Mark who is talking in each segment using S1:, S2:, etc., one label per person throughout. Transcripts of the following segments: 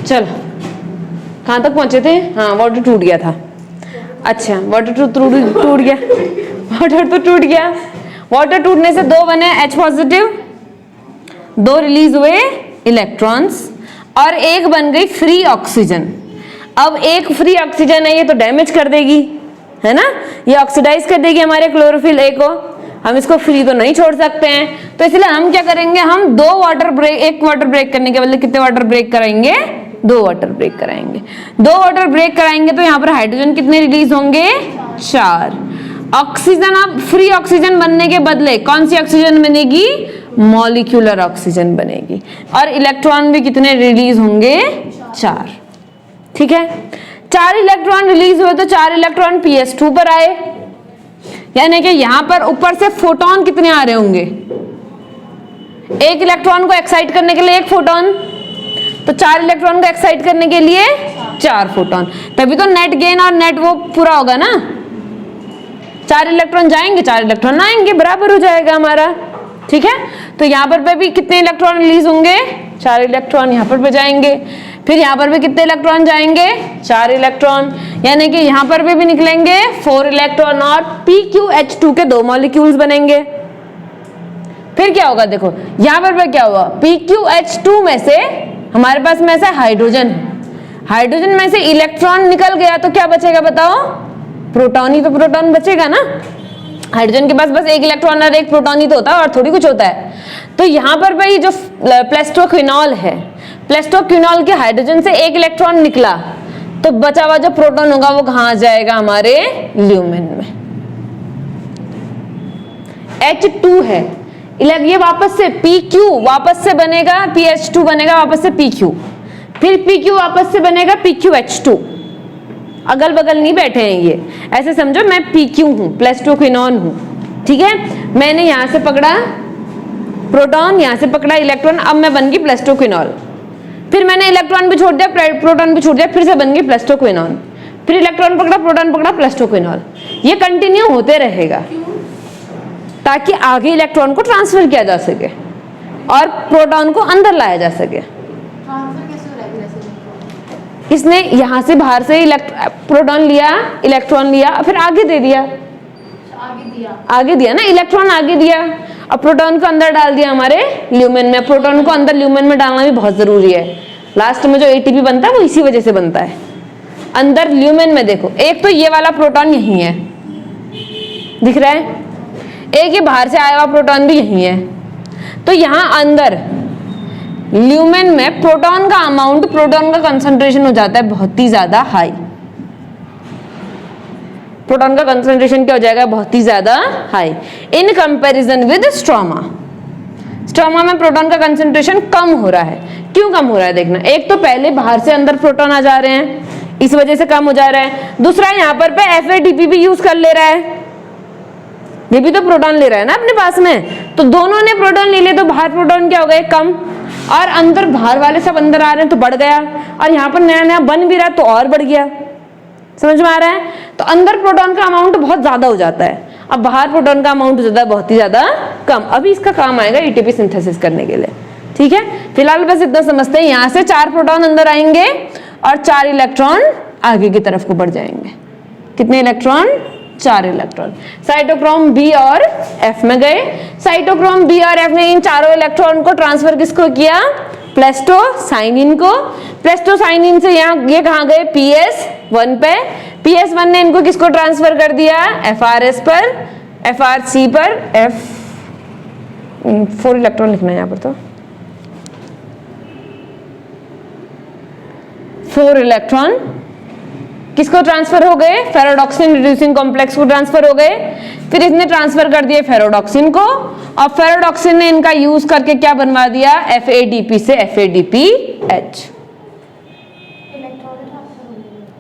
S1: चलो कहाँ तक पहुंचे थे? हाँ, वाटर टूट गया था। अच्छा, वाटर टूट गया, वाटर तो टूट गया। वाटर टूटने से दो बने H पॉजिटिव, दो रिलीज हुए इलेक्ट्रॉन्स और एक बन गई फ्री ऑक्सीजन। अब एक फ्री ऑक्सीजन है, ये तो डैमेज कर देगी, है ना, ये ऑक्सीडाइज कर देगी हमारे क्लोरोफिल ए को। हम इसको फ्री तो नहीं छोड़ सकते हैं, तो इसलिए हम क्या करेंगे, हम एक वाटर ब्रेक करने के बदले कितने वाटर ब्रेक कराएंगे? 2 वाटर ब्रेक कराएंगे। 2 वाटर ब्रेक कराएंगे तो यहाँ पर हाइड्रोजन कितने रिलीज होंगे? 4। ऑक्सीजन, अब फ्री ऑक्सीजन बनने के बदले कौन सी ऑक्सीजन बनेगी? मॉलिक्यूलर ऑक्सीजन बनेगी। और इलेक्ट्रॉन भी कितने रिलीज होंगे? 4। ठीक है, 4 इलेक्ट्रॉन रिलीज हुए तो 4 इलेक्ट्रॉन ps2 पर आए, यानी कि यहां पर ऊपर से फोटोन कितने आ रहे होंगे? एक इलेक्ट्रॉन को एक्साइट करने के लिए 1 फोटोन, तो 4 इलेक्ट्रॉन को एक्साइट करने के लिए 4 फोटोन, तभी तो नेट गेन और नेट वो पूरा होगा ना। 4 इलेक्ट्रॉन जाएंगे, 4 इलेक्ट्रॉन आएंगे, बराबर हो जाएगा हमारा। ठीक है, तो यहाँ पर भी कितने इलेक्ट्रॉन रिलीज होंगे? 4 इलेक्ट्रॉन यहाँ पर जाएंगे, फिर यहाँ पर भी कितने इलेक्ट्रॉन जाएंगे? 4 इलेक्ट्रॉन, यानी कि यहाँ पर भी निकलेंगे 4 इलेक्ट्रॉन और PqH2 के 2 मॉलिक्यूल्स बनेंगे। फिर क्या होगा? देखो यहाँ पर क्या हुआ, PqH2 में से हमारे पास में ऐसा हाइड्रोजन है, हाइड्रोजन में से इलेक्ट्रॉन निकल गया तो क्या बचेगा बताओ? प्रोटॉन ही तो प्रोटॉन बचेगा ना। हाइड्रोजन के पास बस 1 इलेक्ट्रॉन और 1 प्रोटॉन ही तो होता है, और थोड़ी कुछ होता है। तो यहाँ पर भाई जो प्लेस्टोक्विनॉल है, प्लेस्टोक्विनॉल के हाइड्रोजन से 1 इलेक्ट्रॉन निकला, तो बचा हुआ जो प्रोटॉन होगा वो कहाँ आ जाएगा? हमारे ल्यूमेन में। H2 है, ये वापस से PQ वापस से बनेगा, PH2 बनेगा वापस से PQ, फिर PQ वापस से बनेगा PQH2। अगल बगल नहीं बैठे हैं ये, ऐसे समझो मैं PQ हूं, प्लेस्टोक्विनॉन हूं। ठीक है, मैंने यहां से पकड़ा प्रोटॉन, यहां से पकड़ा इलेक्ट्रॉन, अब मैं बन गई प्लेस्टोक्विनॉल। फिर मैंने इलेक्ट्रॉन भी छोड़ दिया, प्रोटॉन भी छोड़ दिया, फिर से बन गई प्लेस्टोक्विनॉन। फिर इलेक्ट्रॉन पकड़ा, प्रोटॉन पकड़ा, प्लेस्टोक्विनॉल। ये कंटिन्यू होते रहेगा ताकि आगे इलेक्ट्रॉन को ट्रांसफर किया जा सके और प्रोटॉन को अंदर लाया जा सके। इसने यहां से बाहर से प्रोटॉन लिया, इलेक्ट्रॉन लिया, फिर आगे दे दिया, आगे दिया ना, इलेक्ट्रॉन आगे दिया, अब प्रोटॉन को अंदर डाल दिया हमारे ल्यूमेन में। प्रोटॉन को अंदर ल्यूमेन में डालना भी बहुत जरूरी है, लास्ट में जो एटीपी बनता है वो इसी वजह से बनता है। अंदर ल्यूमेन में देखो, एक तो ये वाला प्रोटॉन यही है, दिख रहा है, एक ये बाहर से आया हुआ प्रोटॉन भी यही है। तो यहां अंदर ल्यूमेन में प्रोटॉन का अमाउंट, प्रोटॉन का कंसंट्रेशन हो जाता है बहुत ही ज्यादा हाई। प्रोटॉन का कंसंट्रेशन क्या हो जाएगा? बहुत ही ज्यादा high in comparison with stroma. Stroma में प्रोटॉन का कंसंट्रेशन कम हो रहा है। क्यों कम हो रहा है देखना, एक तो पहले बाहर से अंदर प्रोटॉन आ जा रहे हैं, इस वजह से कम हो जा रहा है। दूसरा यहाँ पर पे FADP भी यूज कर ले रहा है, ये भी तो प्रोटॉन ले रहा है ना अपने पास में, तो दोनों ने प्रोटॉन ले लिए तो बाहर प्रोटॉन क्या हो गए? कम, और अंदर बाहर वाले सब अंदर आ रहे हैं तो बढ़ गया, और यहाँ पर नया नया बन भी रहा है तो और बढ़ गया। समझ में आ रहा है? तो अंदर प्रोटॉन का अमाउंट बहुत ज्यादा हो जाता है, अब बाहर प्रोटॉन का अमाउंट हो जाता है बहुत ही ज्यादा कम। अभी इसका काम आएगा एटीपी सिंथेसिस करने के लिए। ठीक है, फिलहाल बस इतना समझते हैं, यहाँ से 4 प्रोटॉन अंदर आएंगे और 4 इलेक्ट्रॉन आगे की तरफ को बढ़ जाएंगे। कितने इलेक्ट्रॉन? 4 इलेक्ट्रॉन। साइटोक्रोम बी और एफ में गए। साइटोक्रोम बी और एफ ने इन चारों इलेक्ट्रॉन को ट्रांसफर किसको किया? प्लेस्टोसाइनिन को। प्लेस्टोसाइनिन से यहाँ ये कहाँ गए? PS1 पे। PS1 ने इनको किसको ट्रांसफर कर दिया? FRS पर, FRC पर। 4 इलेक्ट्रॉन लिखना है यहाँ पर, तो 4 इलेक्ट्रॉन किसको ट्रांसफर हो गए? फेरोडॉक्सिन रिड्यूसिंग कॉम्प्लेक्स को ट्रांसफर हो गए। फिर इसने ट्रांसफर कर दिए फेरोडॉक्सिन को, और फेरोडॉक्सिन ने इनका यूज करके क्या बनवा दिया? FADP से FADPH।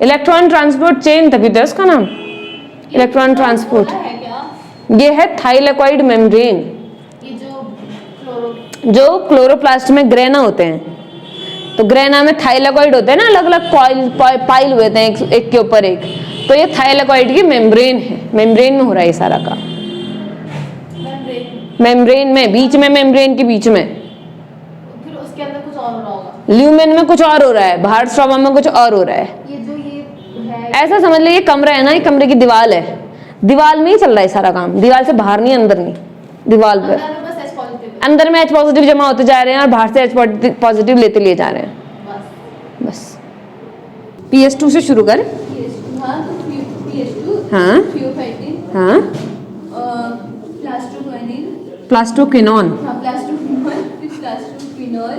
S1: इलेक्ट्रॉन ट्रांसपोर्ट चेन, तभी तो उसका नाम इलेक्ट्रॉन ट्रांसपोर्ट। ये है थाइलेकॉइड मेम्ब्रेन, जो क्लोरोप्लास्ट में ग्रेना होते हैं। तो ग्रेना में थाइलेकॉइड होते हैं ना, अलग अलग पाइल हुए थे एक के ऊपर एक, तो ये थाइलेकॉइड की मेम्ब्रेन है। मेम्ब्रेन में हो रहा है ये सारा काम, मेम्ब्रेन में, बीच में, मेम्ब्रेन के बीच में।
S2: फिर उसके अंदर कुछ और हो रहा होगा।
S1: ल्यूमेन में कुछ और हो रहा है, बाहर स्ट्रोमा में कुछ और हो रहा है।
S2: ये जो ये है,
S1: ऐसा समझ लो ये कमरा है ना, ये कमरे की दीवार है, दीवार में ही चल रहा है सारा काम, दीवार से बाहर नहीं, अंदर नहीं, दीवार पर।
S2: अंदर में बस H पॉजिटिव
S1: अंदर में H पॉजिटिव जमा होते जा रहे हैं और बाहर से H पॉजिटिव लेते लिए जा रहे हैं,
S2: बस।
S1: बस। PS2 से शुरू कर।
S2: PS2, हाँ तो PS2,
S1: हाँ।
S2: थियोफाइटिन,
S1: हाँ,
S2: प्लास्टोक्वानिन,
S1: प्लास्टोक्विनोन।
S2: हाँ प्लास्टोक्विनोल, फिर प्लास्टोक्विनोल,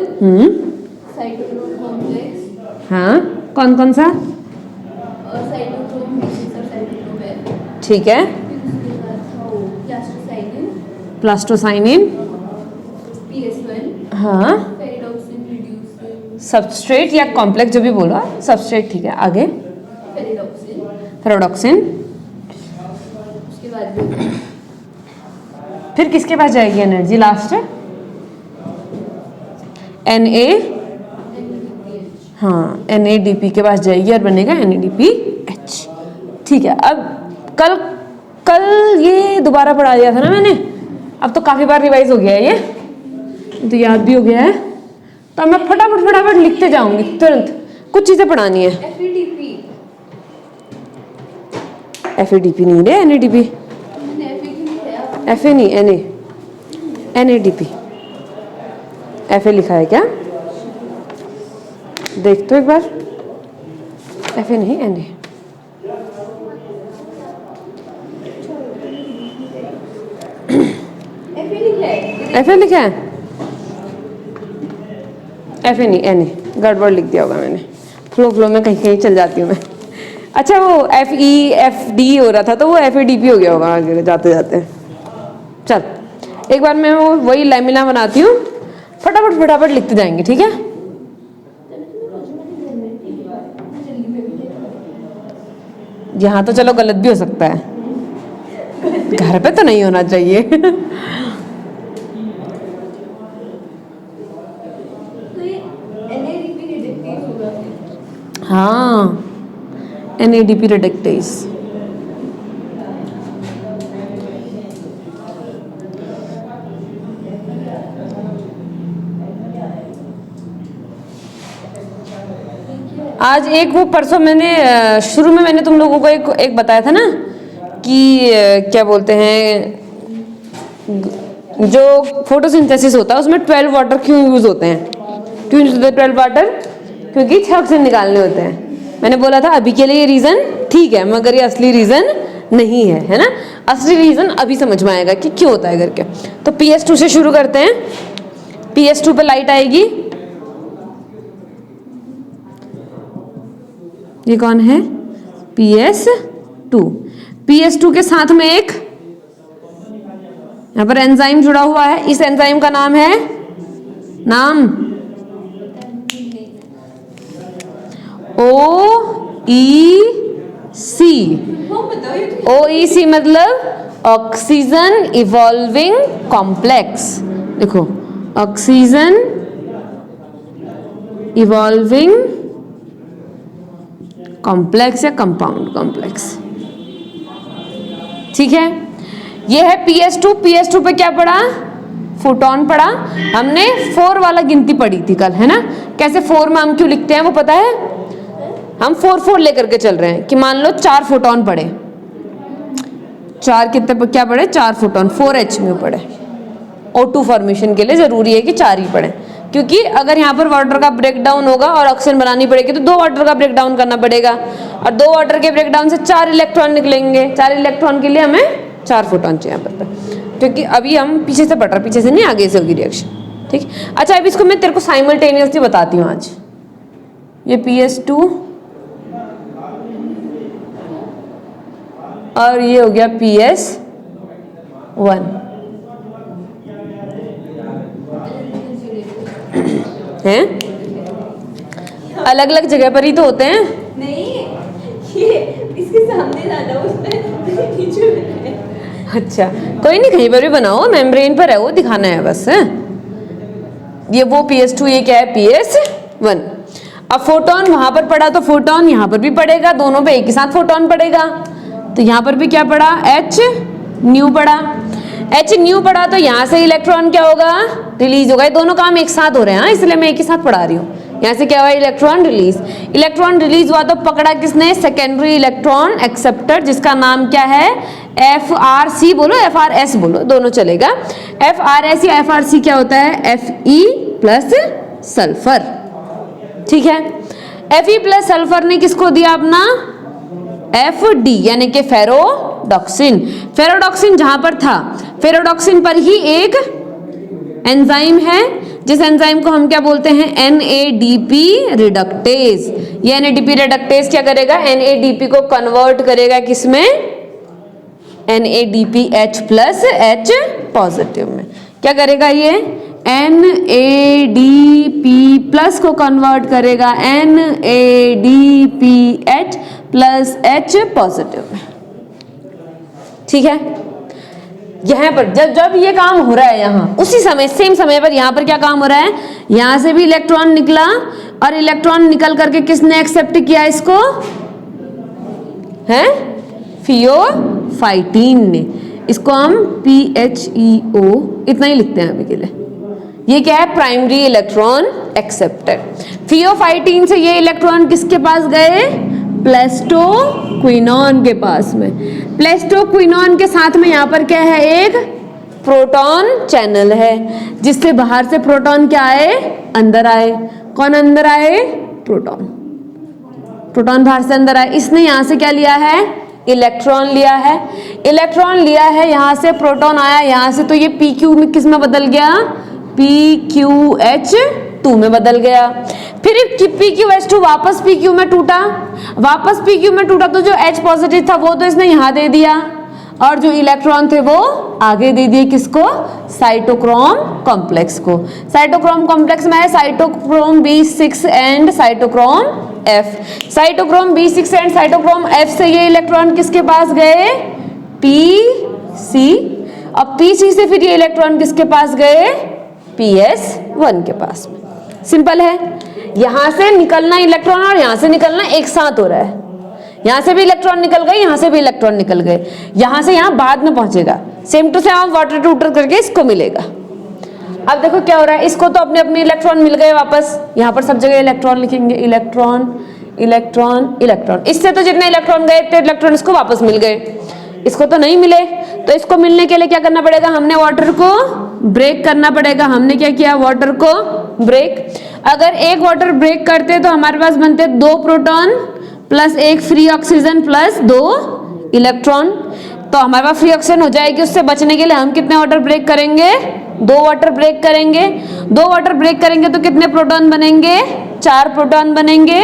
S2: साइटोक्रोम कॉम्प्लेक्स,
S1: हाँ, कौन कौन सा?
S2: साइटोक्रोम B6 और साइटोक्रोम F,
S1: ठीक है।
S2: फिर उसके बाद प्लास्टोसाइनिन,
S1: प्लास्टोसाइनिन,
S2: PS1,
S1: हाँ,
S2: फेरिडोक्सिन रिड्यूसिंग,
S1: सबस्ट्रेट या कॉम्प्लेक्स जो भी बोलो, सबस्ट्रेट, ठीक है। आगे
S2: फेरिडोक्सिन,
S1: फेरोडॉक्सिन।
S2: उसके बाद जो
S1: फिर किसके पास जाएगी एनर्जी लास्ट? Na,
S2: NADPH,
S1: हाँ, NADP के पास जाएगी और बनेगा NADPH। ठीक है। अब कल कल ये दोबारा पढ़ा दिया था ना मैंने, अब तो काफी बार रिवाइज हो गया है ये, तो याद भी हो गया है, तो मैं फटाफट फटाफट लिखते जाऊंगी तुरंत, कुछ चीजें पढ़ानी है।
S2: FADP,
S1: FADP नहीं रे, NADP।
S2: मैंने FA क्यों लिखा?
S1: FA नहीं, NADP। FA लिखा है क्या? देख तो एक बार। FA नहीं, NA।
S2: FA लिखा है,
S1: FA लिखा है? FA नहीं, NA। गड़बड़ लिख दिया होगा मैंने, फ्लो में कहीं कहीं चल जाती हूँ मैं। अच्छा, वो FE FD हो रहा था तो वो FADP हो गया होगा आगे जाते जाते। चल एक बार मैं वो वही लैमिना बनाती हूँ, फटाफट फटाफट लिखते जाएंगे, ठीक है? यहाँ तो चलो गलत भी हो सकता है, घर पे तो नहीं होना चाहिए।
S2: तो ये NADP रिडक्टेज होगा।
S1: हाँ, NADP रिडक्टेज। आज एक वो परसों मैंने शुरू में मैंने तुम लोगों को एक बताया था ना कि क्या बोलते हैं, जो फोटोसिंथेसिस होता है उसमें 12 वाटर क्यों यूज होते हैं? क्यों यूज होते हैं 12 वाटर? क्योंकि 6 ऑक्सीजन निकालने होते हैं। मैंने बोला था अभी के लिए ये रीजन ठीक है, मगर ये असली रीजन नहीं है ना? असली रीजन अभी समझ में आएगा कि क्यों होता है करके। तो PS2 से शुरू करते हैं। PS2 पे लाइट आएगी। ये कौन है? PS2। PS2 के साथ में एक यहां पर एंजाइम जुड़ा हुआ है। इस एंजाइम का नाम है, नाम OEC। OEC मतलब ऑक्सीजन इवॉल्विंग कॉम्प्लेक्स। देखो, ऑक्सीजन इवॉल्विंग कॉम्प्लेक्स या कंपाउंड कॉम्प्लेक्स, ठीक है? ये है PS2। PS2 पे क्या पढ़ा? फोटोन पढ़ा। हमने 4 वाला गिनती पढ़ी थी कल, है ना? कैसे 4 में हम क्यों लिखते हैं वो पता है? हम 4 लेकर के चल रहे हैं कि मान लो 4 फोटोन पढ़े, 4 कितने क्या पढ़े? 4 फोटोन, 4H में पढ़े। O2 फॉर्मेशन के लिए जरूरी है कि 4 ही पढ़े, क्योंकि अगर यहाँ पर वाटर का ब्रेकडाउन होगा और ऑक्सीजन बनानी पड़ेगी तो 2 वाटर का ब्रेकडाउन करना पड़ेगा, और 2 वाटर के ब्रेकडाउन से 4 इलेक्ट्रॉन निकलेंगे। 4 इलेक्ट्रॉन के लिए हमें 4 फोटोन चाहिए यहाँ पर, क्योंकि अभी हम पीछे से पढ़ रहे हैं, पीछे से नहीं, आगे से होगी रिएक्शन, ठीक? अच्छा, अब इसको मैं तेरे को साइमल्टेनियसली बताती हूँ आज। ये PS2 और ये हो गया PS1 हैं? अलग अलग जगह पर ही तो होते हैं।
S2: नहीं, ये इसके सामने ज्यादा उस पे नीचे है।
S1: अच्छा, कोई नहीं, कहीं पर भी बनाओ, मेम्ब्रेन पर है वो, दिखाना है बस, है? ये वो PS2, ये क्या है? PS1। अब फोटोन वहां पर पड़ा तो फोटोन यहाँ पर भी पड़ेगा, दोनों पे एक ही साथ फोटोन पड़ेगा। तो यहाँ पर भी क्या पड़ा? H न्यू पड़ा। H न्यू पड़ा तो यहाँ से इलेक्ट्रॉन क्या होगा? रिलीज होगा। ये दोनों काम एक साथ हो रहे हैं, इसलिए मैं एक ही साथ पढ़ा रही हूँ। यहाँ से क्या हुआ, इलेक्ट्रॉन रिलीज। इलेक्ट्रॉन रिलीज हुआ तो पकड़ा किसने, सेकेंडरी इलेक्ट्रॉन एक्सेप्टर, जिसका नाम क्या है, FRC बोलो, FRS बोलो, दोनों चलेगा। FRS या FRC क्या होता है, Fe प्लस सल्फर, ठीक है। Fe प्लस सल्फर ने किसको दिया अपना, FD यानी कि फेरोडॉक्सिन। फेरोडॉक्सिन जहां पर था, फेरोडॉक्सिन पर ही एक एंजाइम है, जिस एंजाइम को हम क्या बोलते हैं, NADP रिडक्टेज। ये NADP रिडक्टेज क्या करेगा, NADP को कन्वर्ट करेगा किसमें, NADPH प्लस H पॉजिटिव में। क्या करेगा ये, NADP प्लस को कन्वर्ट करेगा NADPH प्लस H पॉजिटिव में, ठीक है। यहाँ पर जब ये काम हो रहा है, यहाँ उसी समय सेम समय पर यहाँ पर क्या काम हो रहा है, यहाँ से भी इलेक्ट्रॉन निकला और इलेक्ट्रॉन निकल करके किसने एक्सेप्ट किया इसको, है थियोफाइटिन ने। इसको हम PHEO इतना ही लिखते हैं अभी के लिए। ये क्या है, प्राइमरी इलेक्ट्रॉन एक्सेप्टर। थियोफाइटिन से ये इलेक्ट्रॉन किसके पास गए, प्लेस्टोक्विनोन के पास में। प्लेस्टोक्विनोन के साथ में यहाँ पर क्या है, एक प्रोटॉन चैनल है, जिससे बाहर से प्रोटॉन क्या आए, अंदर आए। कौन अंदर आए, प्रोटॉन। प्रोटॉन बाहर से अंदर आए। इसने यहाँ से क्या लिया है, इलेक्ट्रॉन लिया है। इलेक्ट्रॉन लिया है, यहाँ से प्रोटॉन आया, यहाँ से तो ये PQ में किस में बदल गया, PQH2 में बदल गया। फिर PQH2 वापस PQ में टूटा, वापस PQ में टूटा तो जो H पॉजिटिव था वो तो इसने यहाँ दे दिया, और जो इलेक्ट्रॉन थे वो आगे दे दिए किसको, साइटोक्रोम कॉम्प्लेक्स को। साइटोक्रोम कॉम्प्लेक्स में है cytochrome B6 and cytochrome F। Cytochrome B6 and cytochrome F से ये इलेक्ट्रॉन किसके पास गए, PC, और PC से फिर ये इलेक्ट्रॉन किसके पास गए, PS1 के पास में। सिंपल है। यहां से निकलना इलेक्ट्रॉन और यहां से निकलना एक साथ हो रहा है। यहां से भी इलेक्ट्रॉन निकल गए, यहां से भी इलेक्ट्रॉन निकल गए, यहां से यहां बाद में पहुंचेगा, same to same water to water करके इसको मिलेगा। अब देखो क्या हो रहा है, इसको तो अपने अपने इलेक्ट्रॉन मिल गए वापस, यहां पर सब जगह इलेक्ट्रॉन लिखेंगे, इलेक्ट्रॉन इलेक्ट्रॉन इलेक्ट्रॉन। इससे तो जितने इलेक्ट्रॉन गए इतने इलेक्ट्रॉन इसको वापस मिल गए, इसको तो नहीं मिले। तो इसको मिलने के लिए क्या करना पड़ेगा, हमने वाटर को ब्रेक करना पड़ेगा। हमने क्या किया, वाटर को ब्रेक। अगर एक वाटर ब्रेक करते तो हमारे पास बनते 2 proton plus 1 free oxygen plus 2 electron. तो हमारे पास फ्री ऑक्सीजन हो जाएगी। उससे बचने के लिए हम कितने वाटर ब्रेक करेंगे, 2 वाटर ब्रेक करेंगे। 2 वाटर ब्रेक करेंगे तो कितने प्रोटॉन बनेंगे, 4 प्रोटॉन बनेंगे,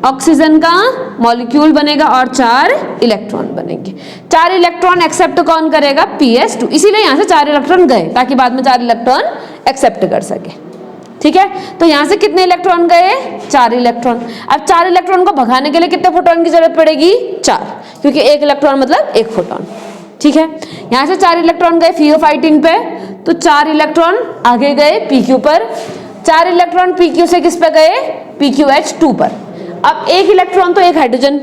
S1: ऑक्सीजन का मॉलिक्यूल बनेगा और 4 इलेक्ट्रॉन बनेंगे। 4 इलेक्ट्रॉन एक्सेप्ट कौन करेगा, PS2। इसीलिए यहां से 4 इलेक्ट्रॉन गए ताकि बाद में 4 इलेक्ट्रॉन एक्सेप्ट कर सके, ठीक है। तो यहां से कितने इलेक्ट्रॉन गए, 4 इलेक्ट्रॉन। अब 4 इलेक्ट्रॉन को भगाने के लिए कितने फोटोन की जरूरत पड़ेगी, 4, क्योंकि 1 इलेक्ट्रॉन मतलब 1 फोटोन, ठीक है। यहां से 4 इलेक्ट्रॉन गए थियोफाइटिन पे, तो 4 इलेक्ट्रॉन आगे गए PQ पर। 4 इलेक्ट्रॉन PQ से किस पे गए, PQH2 पर। अब 1 इलेक्ट्रॉन तो 1 हाइड्रोजन,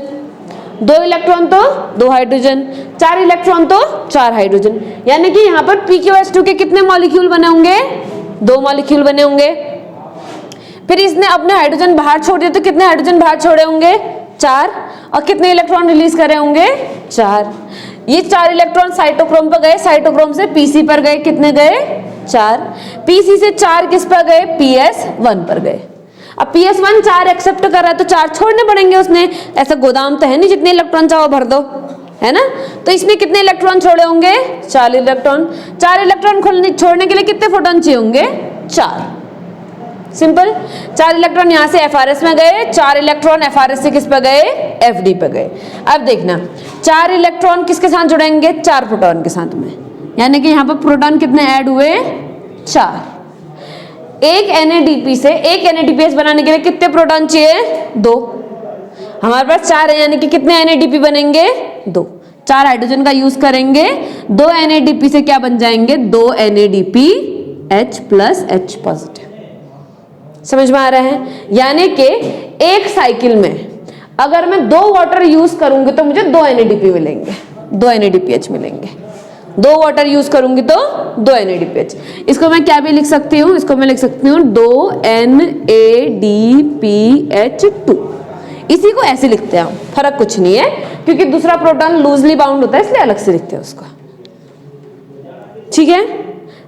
S1: 2 इलेक्ट्रॉन तो 2 हाइड्रोजन, 4 इलेक्ट्रॉन तो 4 हाइड्रोजन। यानी कि यहाँ पर PQH2 के कितने मॉलिक्यूल बने होंगे, 2 मॉलिक्यूल बने होंगे। फिर इसने अपने हाइड्रोजन बाहर छोड़ दिए तो कितने हाइड्रोजन बाहर छोड़े होंगे, 4, और कितने इलेक्ट्रॉन रिलीज करे होंगे, 4। ये 4 इलेक्ट्रॉन साइटोक्रोम पर गए, साइटोक्रोम से PC पर गए, कितने गए, 4। PC से 4 किस पर गए, PS1 पर गए। अब PS1 4 एक्सेप्ट कर रहा है तो 4 छोड़ने पड़ेंगे उसने, ऐसा गोदाम तो है नहीं जितने इलेक्ट्रॉन चाहो भर दो, है ना। तो इसमें कितने इलेक्ट्रॉन छोड़े होंगे, 4 इलेक्ट्रॉन। 4 इलेक्ट्रॉन छोड़ने के लिए कितने फोटोन चाहिए होंगे, 4। सिंपल। 4 इलेक्ट्रॉन यहां से FRS में गए, 4 इलेक्ट्रॉन FRS से किस पे गए, FD पे गए। अब देखना 4 इलेक्ट्रॉन किसके साथ जुड़ेंगे, 4 प्रोटॉन के साथ में, यानी कि यहाँ पर प्रोटॉन कितने ऐड हुए, 4। एक NADP से एक NADPH बनाने के लिए कितने प्रोटॉन चाहिए, 2। हमारे पास 4 है, यानी कि कितने NADP बनेंगे, 2। 4 हाइड्रोजन का यूज करेंगे, 2 NADP से क्या बन जाएंगे, 2 NADPH प्लस H पॉजिटिव। समझ में आ रहा है। यानी कि एक साइकिल में अगर मैं 2 वाटर यूज करूंगी तो मुझे 2 NADP मिलेंगे, 2 NADPH मिलेंगे। 2 वाटर यूज करूंगी तो 2 NADPH। इसको मैं क्या भी लिख सकती हूँ, इसको मैं लिख सकती हूँ 2 NADPH2। इसी को ऐसे लिखते हैं हम, फर्क कुछ नहीं है, क्योंकि दूसरा प्रोटॉन लूजली बाउंड होता है इसलिए अलग से लिखते हैं उसको। ठीक है,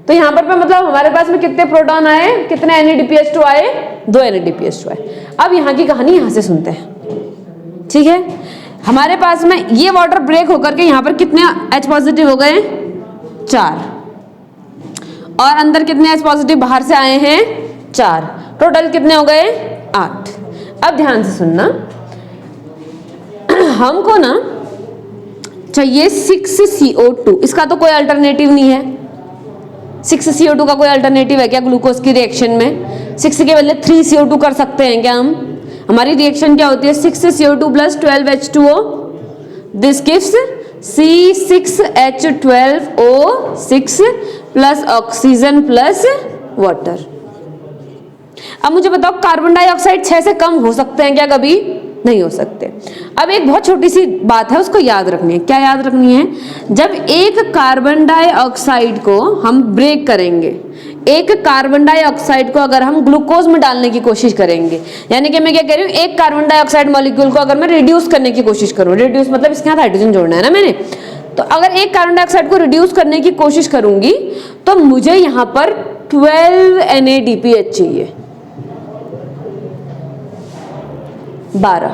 S1: तो यहाँ पर मतलब हमारे पास में कितने प्रोटॉन आए, कितने NADPH2 आए, 2 NADPH2 आए। अब यहाँ की कहानी यहाँ से सुनते हैं। ठीक है, हमारे पास में ये वाटर ब्रेक होकर के यहाँ पर कितने H पॉजिटिव हो गए, 4, और अंदर कितने H पॉजिटिव बाहर से आए हैं, 4, टोटल कितने हो गए, 8। अब ध्यान से सुनना, हमको ना चाहिए 6CO2, इसका तो कोई अल्टरनेटिव नहीं है। 6CO2 का कोई अल्टरनेटिव है क्या ग्लूकोज की रिएक्शन में? 6 के बदले 3CO2 कर सकते हैं क्या हम? हमारी रिएक्शन क्या होती है, 6CO2 plus 12H2O, this gives C6H12O6 plus oxygen plus water. अब मुझे बताओ, कार्बन डाइऑक्साइड 6 से कम हो सकते हैं क्या? कभी नहीं हो सकते। अब एक बहुत छोटी सी बात है, उसको याद रखनी है। क्या याद रखनी है? जब एक कार्बन डाइऑक्साइड को हम ब्रेक करेंगे, एक कार्बन डाइऑक्साइड को अगर हम ग्लूकोज में डालने की कोशिश करेंगे, यानी कि मैं क्या कह रही हूँ, एक कार्बन डाइऑक्साइड मॉलिक्यूल को अगर मैं रिड्यूस करने की कोशिश करूँ, रिड्यूस मतलब इसके साथ हाइड्रोजन जोड़ना है ना मैंने, तो अगर एक कार्बन डाइऑक्साइड को रिड्यूस करने की कोशिश करूंगी तो मुझे यहाँ पर 12 NADPH चाहिए, 12,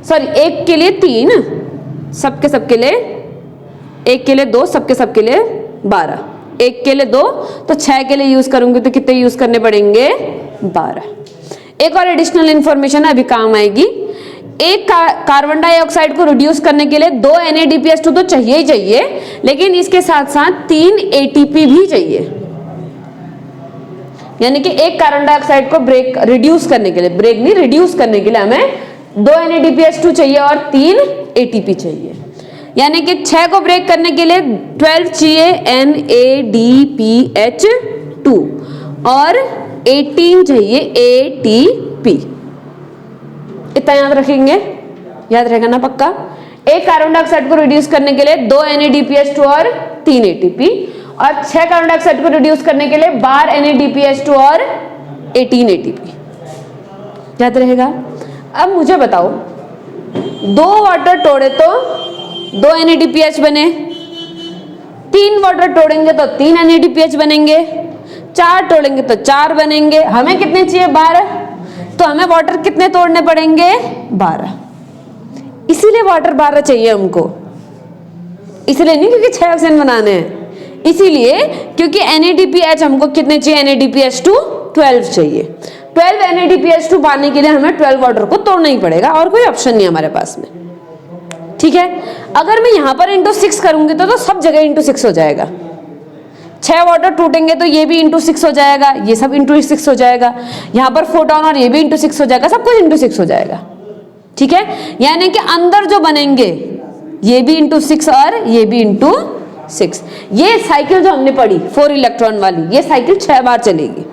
S1: सॉरी एक के लिए 3, सबके सबके लिए, एक के लिए 2, सबके सबके लिए 12, एक के लिए 2, तो 6 के लिए यूज करूंगी तो कितने यूज करने पड़ेंगे, 12। एक और एडिशनल इंफॉर्मेशन अभी काम आएगी, एक कार्बन डाइऑक्साइड को रिड्यूस करने के लिए 2 NADPH2 तो चाहिए ही चाहिए, लेकिन इसके साथ साथ 3 ATP भी चाहिए। यानी कि एक कार्बन डाइऑक्साइड को रिड्यूस करने के लिए, ब्रेक नहीं रिड्यूस करने के लिए हमें 2 NADPH2 चाहिए और 3 ATP चाहिए। यानी कि 6 को ब्रेक करने के लिए 12 चाहिए NADPH2 और 18 चाहिए ATP। इतना याद रखेंगे, याद रहेगा ना पक्का? एक कार्बन डाइऑक्साइड को रिड्यूस करने के लिए 2 NADPH2 और 3 ATP, और 6 कार्बन डाइऑक्साइड को रिड्यूस करने के लिए 12 NADPH2 और 18 ATP। याद रहेगा? अब मुझे बताओ, 2 वाटर तोड़े तो 2 NADPH बने, 3 वाटर तोड़ेंगे तो 3 NADPH बनेंगे, 4 तोड़ेंगे तो 4 बनेंगे। हमें कितने चाहिए? 12, तो हमें वाटर कितने तोड़ने पड़ेंगे? 12। इसीलिए वाटर 12 चाहिए हमको, इसलिए नहीं क्योंकि 6 ऑक्सीजन बनाने हैं, इसीलिए क्योंकि NADPH हमको कितने चाहिए? NADPH2 12 चाहिए। 12 NADPH2 पाने के लिए हमें 12 वाटर को तोड़ना ही पड़ेगा, और कोई ऑप्शन नहीं हमारे पास में। ठीक है, अगर मैं यहां पर इंटू 6 करूंगी तो सब जगह इंटू 6 हो जाएगा। 6 वाटर टूटेंगे तो ये भी इंटू 6 हो जाएगा, ये सब इंटू 6 हो जाएगा, यहाँ पर फोटोन और ये भी इंटू 6 हो जाएगा, सब कुछ इंटू 6 हो जाएगा। ठीक है, यानी कि अंदर जो बनेंगे ये भी इंटू 6 और ये भी इंटू 6। ये साइकिल जो हमने पढ़ी 4 इलेक्ट्रॉन वाली, ये साइकिल 6 बार चलेगी,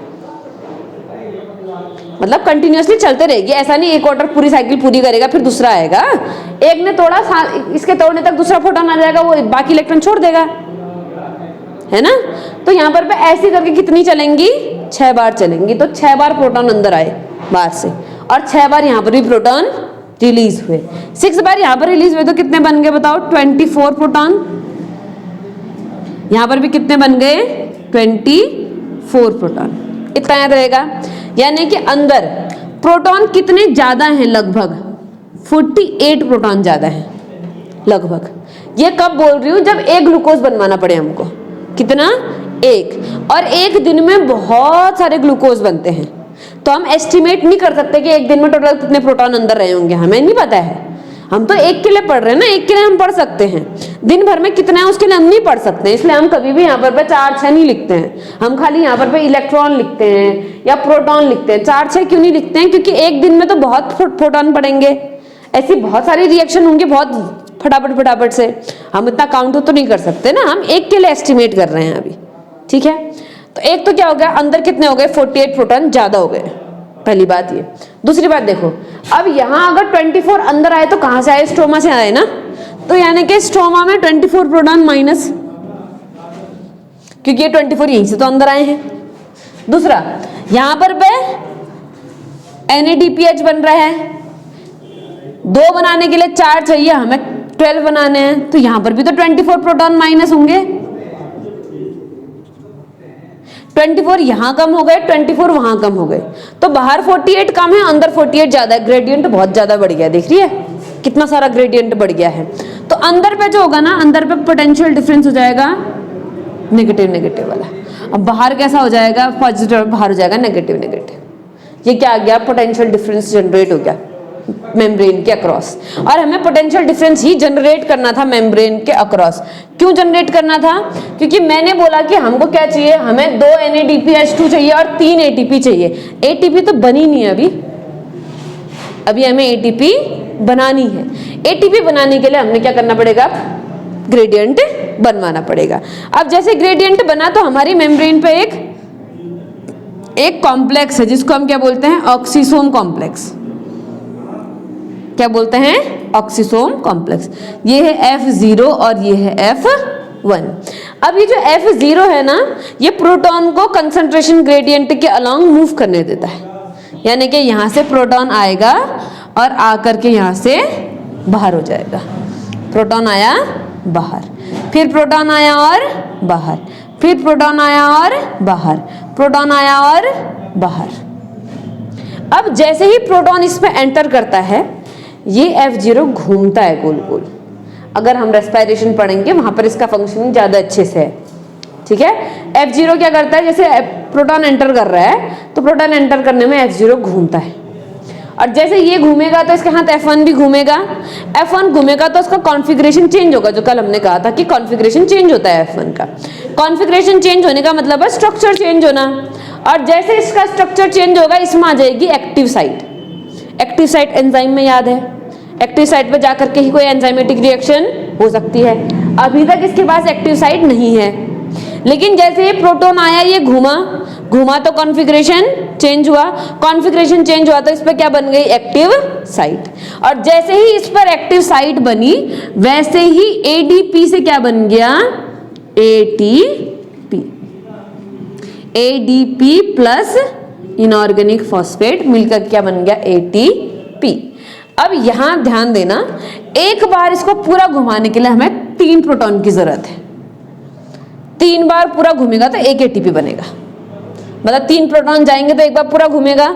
S1: मतलब कंटिन्यूअसली चलते रहेगी। ऐसा नहीं एक वाटर पूरी साइकिल पूरी करेगा फिर दूसरा आएगा, एक ने तोड़ा, इसके तोड़ने तक दूसरा फोटोन आ जाएगा, वो बाकी इलेक्ट्रॉन छोड़ देगा, है ना? तो यहाँ पर ऐसे करके कितनी चलेंगी? 6 बार चलेंगी। तो 6 बार प्रोटॉन अंदर आए बाहर से, और 6 बार यहाँ पर भी प्रोटॉन रिलीज हुए। 6 बार यहाँ पर रिलीज हुए तो कितने बन गए बताओ? 24 प्रोटॉन। यहाँ पर भी कितने बन गए? 24 प्रोटॉन। इतना याद रहेगा। यानी कि अंदर प्रोटॉन कितने ज्यादा हैं? लगभग 48 प्रोटॉन ज्यादा हैं लगभग। ये कब बोल रही हूं? जब एक ग्लूकोज बनवाना पड़े हमको। कितना? एक। और एक दिन में बहुत सारे ग्लूकोज बनते हैं, तो हम एस्टिमेट नहीं कर सकते कि एक दिन में टोटल कितने प्रोटॉन अंदर रहे होंगे, हमें नहीं पता है। हम तो एक के लिए पढ़ रहे हैं ना, एक के लिए हम पढ़ सकते हैं। दिन भर में कितना है उसके लिए हम नहीं पढ़ सकते, इसलिए हम कभी भी यहाँ पर 4-6 नहीं लिखते हैं। हम खाली यहाँ पर इलेक्ट्रॉन लिखते हैं या प्रोटॉन लिखते हैं। 4-6 क्यों नहीं लिखते हैं? क्योंकि एक दिन में तो बहुत प्रोटॉन पड़ेंगे, ऐसी बहुत सारी रिएक्शन होंगे बहुत फटाफट से, हम इतना काउंट तो नहीं कर सकते ना, हम एक के लिए एस्टिमेट कर रहे हैं अभी। ठीक है, तो एक तो क्या हो गया, अंदर कितने हो गए? 48 प्रोटॉन ज्यादा हो गए, पहली बात ये। दूसरी बात देखो, अब यहां अगर 24 अंदर आए तो कहां से आए? स्ट्रोमा से आए ना, तो यानी कि स्ट्रोमा में 24 प्रोटॉन माइनस, क्योंकि ये 24 यहीं से तो अंदर आए हैं। दूसरा, यहां पर NADPH बन रहा है, 2 बनाने के लिए 4 चाहिए, हमें 12 बनाने हैं, तो यहां पर भी तो 24 प्रोटॉन माइनस होंगे। 24 यहां कम हो गए, 24 वहां कम हो गए, तो बाहर 48 कम है, अंदर 48 ज्यादा है। ग्रेडियंट बहुत ज्यादा बढ़ गया, देख रही है कितना सारा ग्रेडियंट बढ़ गया है। तो अंदर पे जो होगा ना, अंदर पे पोटेंशियल डिफरेंस हो जाएगा नेगेटिव नेगेटिव वाला। अब बाहर कैसा हो जाएगा, पॉजिटिव, बाहर हो जाएगा नेगेटिव नेगेटिव। ये क्या आ गया, पोटेंशियल डिफरेंस जनरेट हो गया मेम्ब्रेन के अक्रॉस। और हमें पोटेंशियल डिफरेंस ही जनरेट करना था मेम्ब्रेन के अक्रॉस। क्यों जनरेट करना था, क्योंकि मैंने बोला कि हमको क्या चाहिए, हमें 2 NADPH2 चाहिए और 3 ATP चाहिए। ATP तो बनी नहीं है अभी हमें ATP बनानी है। ATP बनाने के लिए हमने क्या करना पड़ेगा, ग्रेडियंट बनवाना पड़ेगा। अब जैसे ग्रेडियंट बना तो हमारी मेम्ब्रेन पे एक कॉम्प्लेक्स है जिसको हम क्या बोलते हैं, ऑक्सीसोम कॉम्प्लेक्स। क्या बोलते हैं, ऑक्सीसोम कॉम्प्लेक्स। ये है F0 और ये है F1। अब ये जो F0 है ना, ये प्रोटॉन को कंसंट्रेशन ग्रेडियंट के अलोंग मूव करने देता है। यानी कि यहां से प्रोटॉन आएगा और आकर के यहां से बाहर हो जाएगा। प्रोटॉन आया बाहर, फिर प्रोटॉन आया और बाहर, फिर प्रोटॉन आया और बाहर, प्रोटॉन आया और बाहर। अब जैसे ही प्रोटॉन इसमें एंटर करता है, ये F0 घूमता है गोल गोल। अगर हम रेस्पिरेशन पढ़ेंगे वहां पर इसका फंक्शनिंग ज्यादा अच्छे से है, ठीक है। F0 क्या करता है, जैसे प्रोटॉन एंटर कर रहा है तो प्रोटॉन एंटर करने में F0 घूमता है, और जैसे ये घूमेगा तो इसके साथ F1 भी घूमेगा। F1 घूमेगा तो उसका कॉन्फ़िगरेशन चेंज होगा, जो कल हमने कहा था कि कॉन्फ़िगरेशन चेंज होता है F1 का। कॉन्फ़िगरेशन चेंज होने का मतलब है स्ट्रक्चर चेंज होना, और जैसे इसका स्ट्रक्चर चेंज होगा इसमें आ जाएगी active site. Active site enzyme में याद है, एक्टिव साइट पे जाकर के ही कोई एंजाइमेटिक रिएक्शन हो सकती है। अभी तक इसके पास एक्टिव साइट नहीं है, लेकिन जैसे ये प्रोटॉन आया, ये घूमा तो कॉन्फ़िगरेशन चेंज हुआ, कॉन्फ़िगरेशन चेंज हुआ तो इस पर क्या बन गई, एक्टिव साइट। और जैसे ही इस पर एक्टिव साइट बनी, वैसे ही ADP से क्या बन गया, ATP। ADP plus inorganic phosphate मिलकर क्या बन गया, ATP। अब यहां ध्यान देना, एक बार इसको पूरा घुमाने के लिए हमें 3 प्रोटॉन की जरूरत है। 3 बार पूरा घूमेगा तो 1 ATP बनेगा, मतलब 3 प्रोटॉन जाएंगे तो एक बार पूरा घूमेगा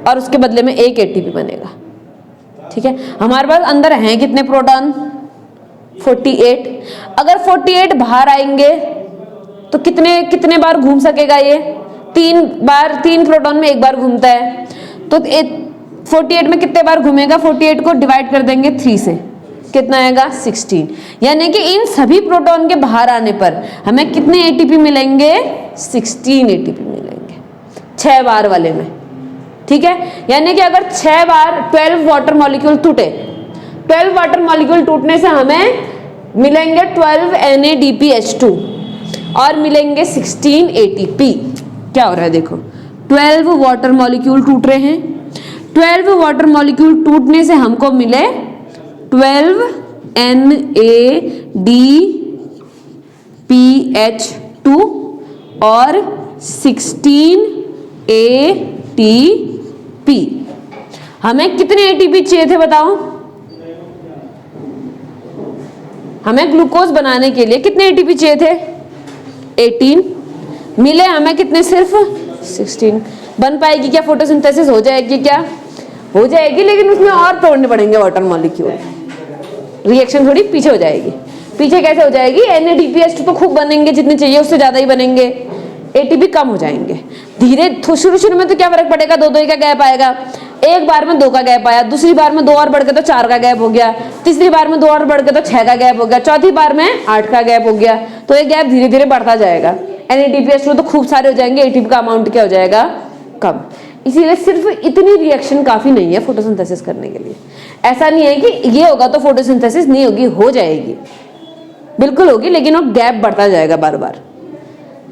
S1: और उसके बदले में 1 ATP बनेगा, ठीक है। हमारे पास अंदर हैं कितने प्रोटॉन, 48। अगर 48 बाहर आएंगे तो कितने बार घूम सकेगा ये, 3 बार। 3 प्रोटॉन में 1 बार घूमता है, तो 48 में कितने बार घूमेगा, 48 को डिवाइड कर देंगे 3 से, कितना आएगा, 16। यानी कि इन सभी प्रोटॉन के बाहर आने पर हमें कितने ATP मिलेंगे, 16 ATP मिलेंगे 6 बार वाले में, ठीक है। यानी कि अगर 6 बार 12 वाटर मॉलिक्यूल टूटे, 12 वाटर मॉलिक्यूल टूटने से हमें मिलेंगे 12 NADPH2 और मिलेंगे 16 ATP। क्या हो रहा है देखो, 12 वाटर मॉलिक्यूल टूट रहे हैं, 12 वाटर मॉलिक्यूल टूटने से हमको मिले 12 NADPH2 और 16 ATP। हमें कितने ATP चाहिए थे बताओ, हमें ग्लूकोज बनाने के लिए कितने ATP चाहिए थे, 18। मिले हमें कितने, सिर्फ 16। बन पाएगी क्या फोटोसिंथेसिस, हो जाएगी क्या, हो जाएगी, लेकिन उसमें और तोड़ने पड़ेंगे वाटर मॉलिक्यूल, रिएक्शन थोड़ी पीछे हो जाएगी। पीछे कैसे हो जाएगी, NADPH2 तो खूब बनेंगे, जितने चाहिए उससे ज्यादा ही बनेंगे, ATP कम हो जाएंगे धीरे। शुरू में तो क्या फर्क पड़ेगा, 2-2 का गैप आएगा। एक बार में 2 का गैप आया, दूसरी बार में 2 और बढ़ के तो 4 का गैप हो गया, तीसरी बार में 2 और बढ़ के तो 6 का गैप हो गया, चौथी बार में 8 का गैप हो गया। तो ये गैप धीरे धीरे बढ़ता जाएगा। NADPH2 तो खूब सारे हो जाएंगे, ATP का अमाउंट क्या हो जाएगा, कम। इसीलिए सिर्फ इतनी रिएक्शन काफी नहीं है फोटोसिंथेसिस करने के लिए। ऐसा नहीं है कि ये होगा तो फोटोसिंथेसिस नहीं होगी, हो जाएगी, बिल्कुल होगी, लेकिन वो गैप बढ़ता जाएगा बार बार।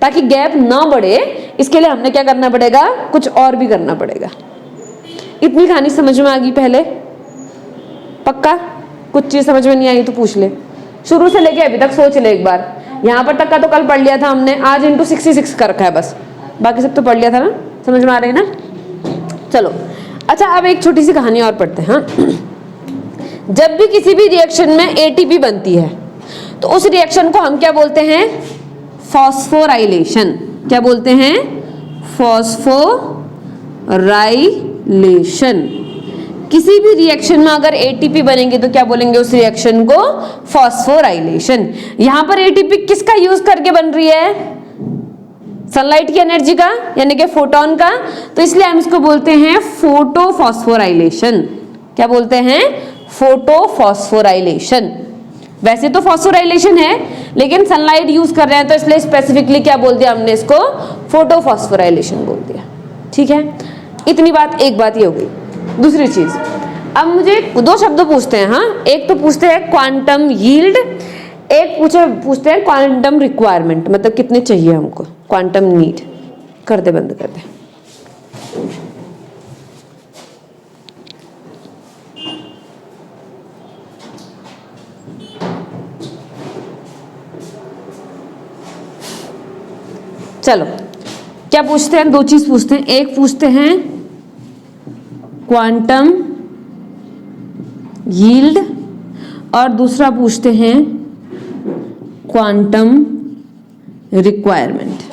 S1: ताकि गैप ना बढ़े इसके लिए हमने क्या करना पड़ेगा, कुछ और भी करना पड़ेगा। इतनी कहानी समझ में आ गई पहले, पक्का? कुछ चीज समझ में नहीं आई तो पूछ ले, शुरू से लेके अभी तक सोच ले एक बार यहाँ पर तक का तो कल पढ़ लिया था हमने, आज इंटू 66 कर रखा है बस, बाकी सब तो पढ़ लिया था ना, समझ में आ रही है ना। चलो अच्छा, अब एक छोटी सी कहानी और पढ़ते हैं। हाँ, जब भी किसी भी रिएक्शन में एटीपी बनती है तो उस रिएक्शन को हम क्या बोलते हैं? फॉस्फोराइलेशन। क्या बोलते हैं? फॉस्फोराइलेशन। किसी भी रिएक्शन में अगर एटीपी बनेगी तो क्या बोलेंगे उस रिएक्शन को? फॉस्फोराइलेशन। यहां पर एटीपी किसका यूज करके बन रही है? सनलाइट की एनर्जी का, यानी कि फोटोन का, तो इसलिए हम इसको बोलते हैं फोटोफॉस्फोराइलेशन। क्या बोलते हैं? फोटोफॉस्फोराइलेशन। वैसे तो फॉस्फोराइलेशन है, लेकिन सनलाइट यूज कर रहे हैं तो इसलिए स्पेसिफिकली क्या बोल दिया हमने? इसको फोटोफॉस्फोराइलेशन बोल दिया। ठीक है, इतनी बात, एक बात ये हो गई। दूसरी चीज, अब मुझे दो शब्द पूछते हैं। हाँ, एक तो पूछते हैं क्वांटम यील्ड, एक पूछते हैं क्वांटम रिक्वायरमेंट, मतलब कितने चाहिए हमको, क्वांटम नीड। कर दे, बंद कर दे। चलो, क्या पूछते हैं? दो चीज पूछते हैं। एक पूछते हैं क्वांटम यील्ड और दूसरा पूछते हैं क्वांटम रिक्वायरमेंट।